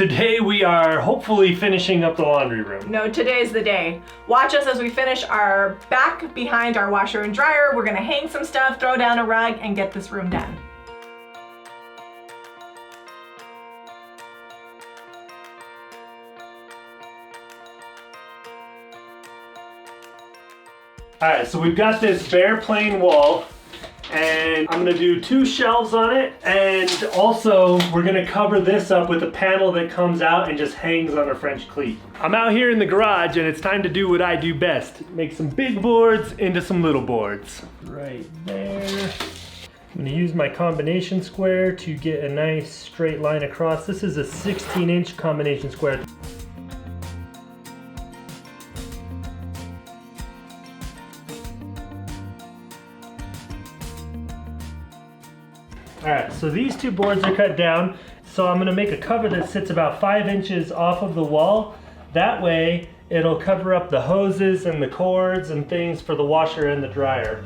Today we are hopefully finishing up the laundry room. No, today's the day. Watch us as we finish our back behind our washer and dryer. We're gonna hang some stuff, throw down a rug, and get this room done. Alright, so we've got this bare plain wall, and I'm gonna do 2 shelves on it, and also we're gonna cover this up with a panel that comes out and just hangs on a French cleat. I'm out here in the garage and it's time to do what I do best. Make some big boards into some little boards. Right there. I'm gonna use my combination square to get a nice straight line across. This is a 16-inch combination square. Alright, so these 2 boards are cut down, so I'm going to make a cover that sits about 5 inches off of the wall. That way, it'll cover up the hoses and the cords and things for the washer and the dryer.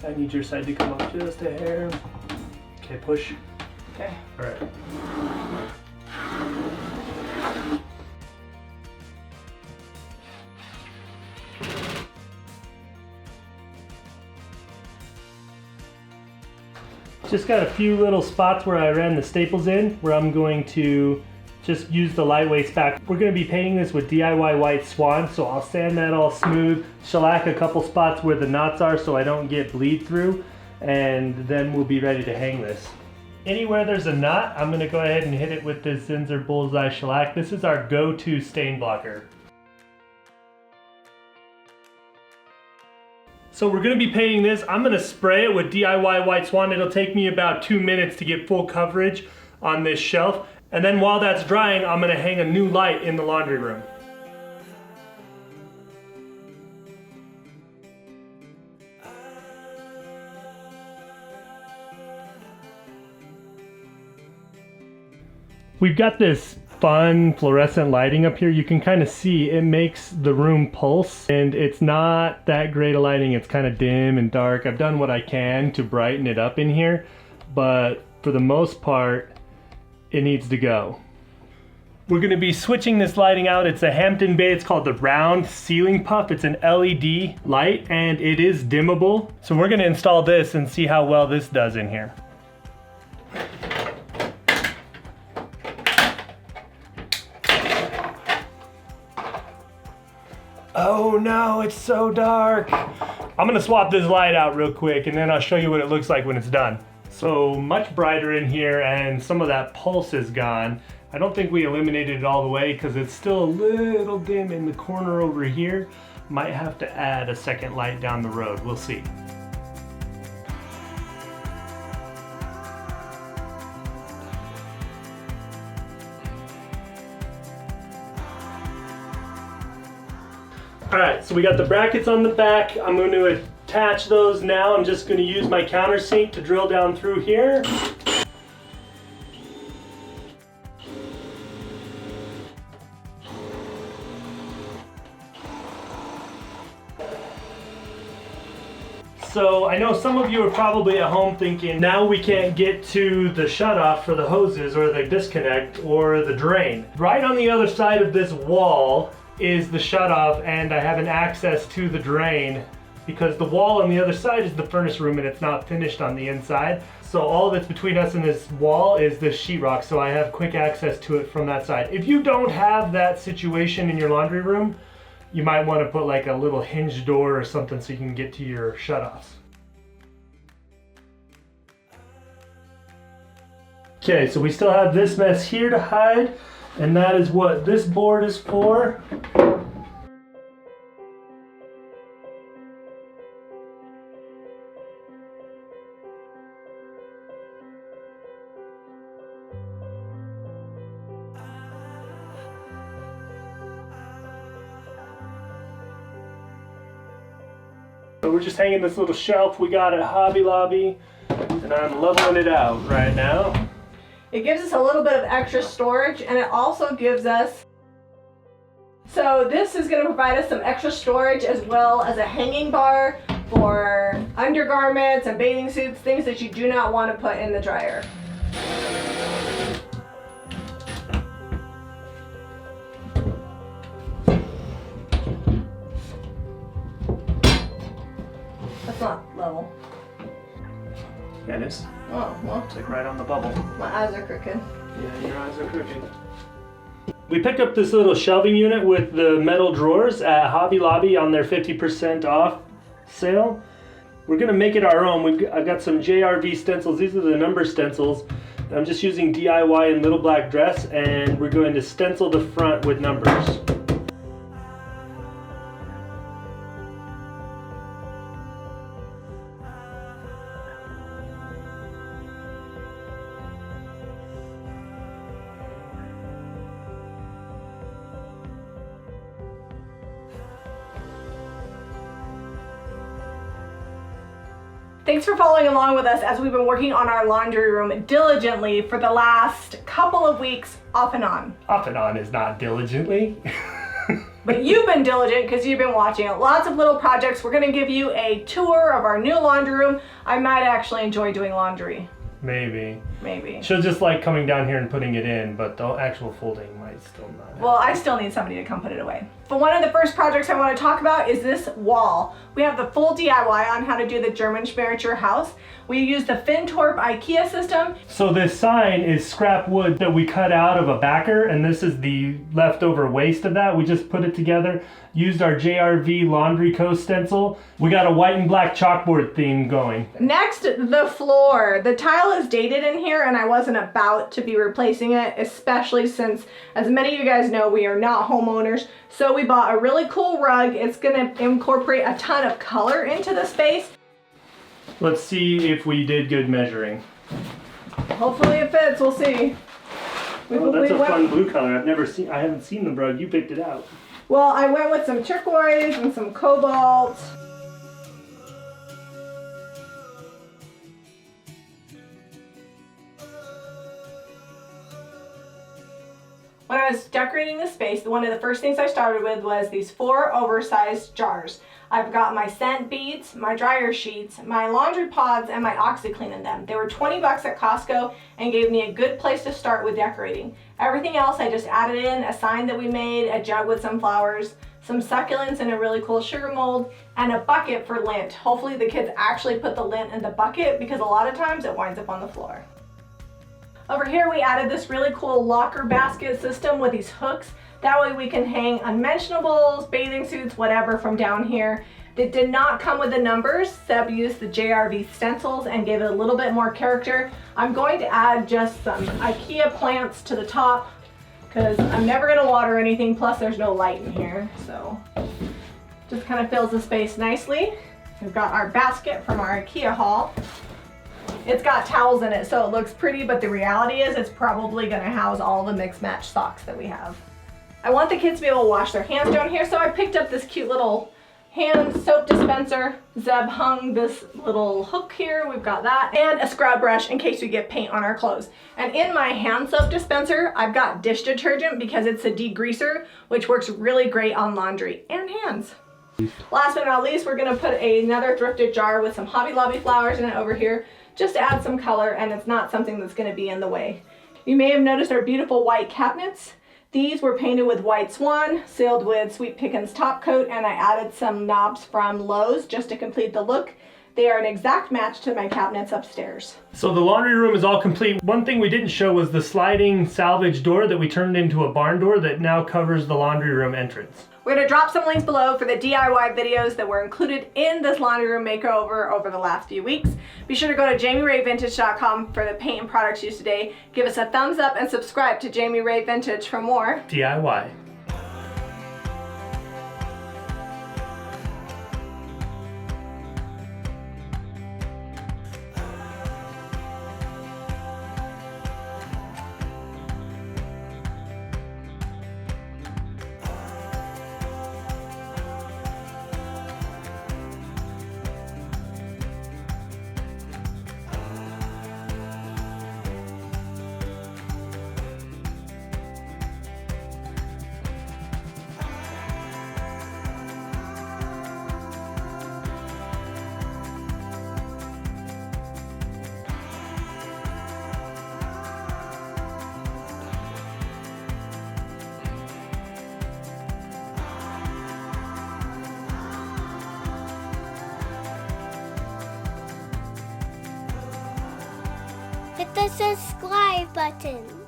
I need your side to come up just a hair. Okay, push. Okay. All right. Just got a few little spots where I ran the staples in, where I'm going to just use the lightweight spack. We're going to be painting this with DIY white swan, so I'll sand that all smooth, shellac a couple spots where the knots are so I don't get bleed through, and then we'll be ready to hang this. Anywhere there's a knot, I'm going to go ahead and hit it with this Zinsser Bullseye shellac. This is our go-to stain blocker. So we're going to be painting this. I'm going to spray it with DIY white swan. It'll take me about 2 minutes to get full coverage on this shelf. And then while that's drying, I'm gonna hang a new light in the laundry room. We've got this fun fluorescent lighting up here. You can kind of see it makes the room pulse, and it's not that great a lighting. It's kind of dim and dark. I've done what I can to brighten it up in here, but for the most part, it needs to go. We're going to be switching this lighting out. It's a Hampton Bay. It's called the round ceiling puff. It's an LED light and it is dimmable. So we're going to install this and see how well this does in here. Oh no, it's so dark. I'm going to swap this light out real quick and then I'll show you what it looks like when it's done. So much brighter in here and some of that pulse is gone. I don't think we eliminated it all the way because it's still a little dim in the corner over here. Might have to add a second light down the road. We'll see. All right, so we got the brackets on the back. I'm going to attach those now. I'm just going to use my countersink to drill down through here. So I know some of you are probably at home thinking, now we can't get to the shutoff for the hoses or the disconnect or the drain. Right on the other side of this wall is the shutoff, and I have an access to the drain because the wall on the other side is the furnace room and it's not finished on the inside. So all that's between us and this wall is this sheetrock, so I have quick access to it from that side. If you don't have that situation in your laundry room, you might want to put like a little hinge door or something so you can get to your shutoffs. Okay, so we still have this mess here to hide, and that is what this board is for. So we're just hanging this little shelf we got at Hobby Lobby. And I'm leveling it out right now. It gives us a little bit of extra storage, and it also gives us, so this is going to provide us some extra storage as well as a hanging bar for undergarments and bathing suits, things that you do not want to put in the dryer. That's not level. Yeah, it is. Oh, well. It's like right on the bubble. My eyes are crooked. Yeah, your eyes are crooked. We picked up this little shelving unit with the metal drawers at Hobby Lobby on their 50% off sale. We're gonna make it our own. I've got some JRV stencils. These are the number stencils. I'm just using DIY in Little Black Dress, and we're going to stencil the front with numbers. Thanks for following along with us as we've been working on our laundry room diligently for the last couple of weeks, off and on. Off and on is not diligently. But you've been diligent because you've been watching it. Lots of little projects. We're going to give you a tour of our new laundry room. I might actually enjoy doing laundry. Maybe. Maybe. She'll just like coming down here and putting it in, but the actual folding might still not happen. Well, I still need somebody to come put it away. But one of the first projects I want to talk about is this wall. We have the full DIY on how to do the German miniature house. We use the Fintorp IKEA system. So this sign is scrap wood that we cut out of a backer, and this is the leftover waste of that. We just put it together, used our JRV Laundry Co. stencil. We got a white and black chalkboard theme going. Next, the floor. The tile is dated in here, and I wasn't about to be replacing it, especially since, as many of you guys know, we are not homeowners. So we bought a really cool rug. It's gonna incorporate a ton of color into the space. Let's see if we did good measuring. Hopefully it fits, we'll see. Oh, that's a fun blue color. I haven't seen the rug. You picked it out. Well, I went with some turquoise and some cobalt. When I was decorating the space, one of the first things I started with was these 4 oversized jars. I've got my scent beads, my dryer sheets, my laundry pods, and my OxyClean in them. They were 20 bucks at Costco and gave me a good place to start with decorating. Everything else I just added in, a sign that we made, a jug with some flowers, some succulents in a really cool sugar mold, and a bucket for lint. Hopefully the kids actually put the lint in the bucket because a lot of times it winds up on the floor. Over here we added this really cool locker basket system with these hooks. That way we can hang unmentionables, bathing suits, whatever from down here. It did not come with the numbers. Seb used the JRV stencils and gave it a little bit more character. I'm going to add just some IKEA plants to the top because I'm never going to water anything, plus there's no light in here. So just kind of fills the space nicely. We've got our basket from our IKEA haul. It's got towels in it, so it looks pretty, but the reality is it's probably going to house all the mix match socks that we have. I want the kids to be able to wash their hands down here, so I picked up this cute little hand soap dispenser. Zeb hung this little hook here, we've got that, and a scrub brush in case we get paint on our clothes. And in my hand soap dispenser, I've got dish detergent because it's a degreaser, which works really great on laundry and hands. Last but not least, we're gonna put another thrifted jar with some Hobby Lobby flowers in it over here, just to add some color, and it's not something that's gonna be in the way. You may have noticed our beautiful white cabinets. These were painted with White Swan, sealed with Sweet Pickins top coat, and I added some knobs from Lowe's just to complete the look. They are an exact match to my cabinets upstairs. So the laundry room is all complete. One thing we didn't show was the sliding salvage door that we turned into a barn door that now covers the laundry room entrance. We're going to drop some links below for the DIY videos that were included in this laundry room makeover over the last few weeks. Be sure to go to jamirayvintage.com for the paint and products used today. Give us a thumbs up and subscribe to Jami Ray Vintage for more DIY. Hit the subscribe button.